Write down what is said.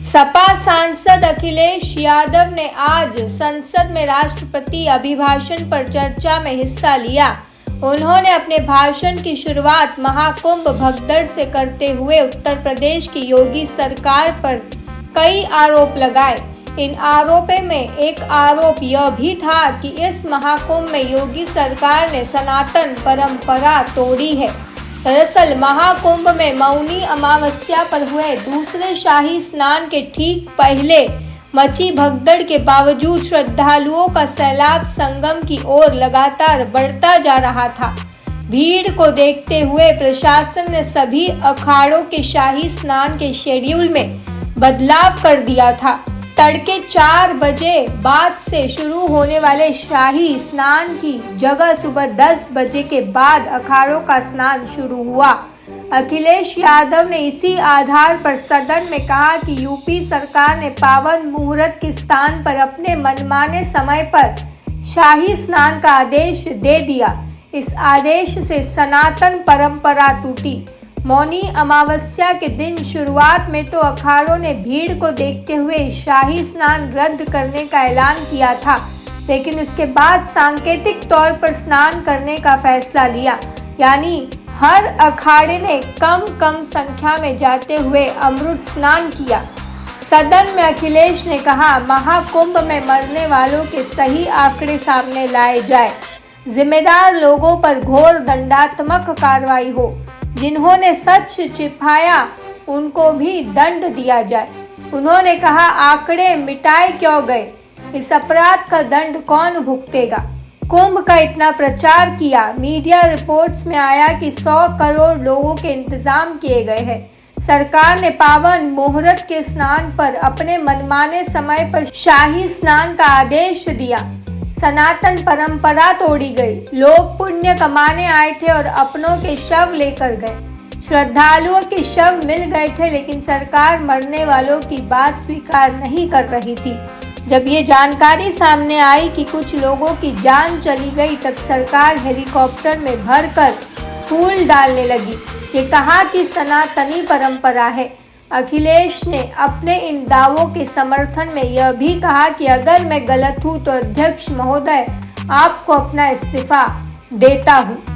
सपा सांसद अखिलेश यादव ने आज संसद में राष्ट्रपति अभिभाषण पर चर्चा में हिस्सा लिया। उन्होंने अपने भाषण की शुरुआत महाकुंभ भगदड़ से करते हुए उत्तर प्रदेश की योगी सरकार पर कई आरोप लगाए। इन आरोपों में एक आरोप यह भी था कि इस महाकुंभ में योगी सरकार ने सनातन परंपरा तोड़ी है। दरअसल महाकुंभ में मौनी अमावस्या पर हुए दूसरे शाही स्नान के ठीक पहले मची भगदड़ के बावजूद श्रद्धालुओं का सैलाब संगम की ओर लगातार बढ़ता जा रहा था। भीड़ को देखते हुए प्रशासन ने सभी अखाड़ों के शाही स्नान के शेड्यूल में बदलाव कर दिया था। तड़के 4 बजे बाद से शुरू होने वाले शाही स्नान की जगह सुबह 10 बजे के बाद अखाड़ों का स्नान शुरू हुआ। अखिलेश यादव ने इसी आधार पर सदन में कहा कि यूपी सरकार ने पावन मुहूर्त के स्थान पर अपने मनमाने समय पर शाही स्नान का आदेश दे दिया। इस आदेश से सनातन परंपरा टूटी। मौनी अमावस्या के दिन शुरुआत में तो अखाड़ों ने भीड़ को देखते हुए शाही स्नान रद्द करने का ऐलान किया था, लेकिन इसके बाद सांकेतिक तौर पर स्नान करने का फैसला लिया। यानी हर अखाड़े ने कम संख्या में जाते हुए अमृत स्नान किया। सदन में अखिलेश ने कहा, महाकुंभ में मरने वालों के सही आंकड़े सामने लाए जाए, जिम्मेदार लोगों पर घोर दंडात्मक कार्रवाई हो, जिन्होंने सच छिपाया उनको भी दंड दिया जाए। उन्होंने कहा, आंकड़े मिटाए क्यों गए? इस अपराध का दंड कौन भुगतेगा? कुंभ का इतना प्रचार किया, मीडिया रिपोर्ट्स में आया कि 100 करोड़ लोगों के इंतजाम किए गए हैं। सरकार ने पावन मुहूर्त के स्नान पर अपने मनमाने समय पर शाही स्नान का आदेश दिया। सनातन परंपरा तोड़ी गई। लोग पुण्य कमाने आए थे और अपनों के शव लेकर गए। श्रद्धालुओं के शव मिल गए थे, लेकिन सरकार मरने वालों की बात स्वीकार नहीं कर रही थी। जब ये जानकारी सामने आई कि कुछ लोगों की जान चली गई, तब सरकार हेलीकॉप्टर में भरकर फूल डालने लगी। ये कहा कि सनातनी परंपरा है। अखिलेश ने अपने इन दावों के समर्थन में यह भी कहा कि अगर मैं गलत हूं तो अध्यक्ष महोदय आपको अपना इस्तीफा देता हूं।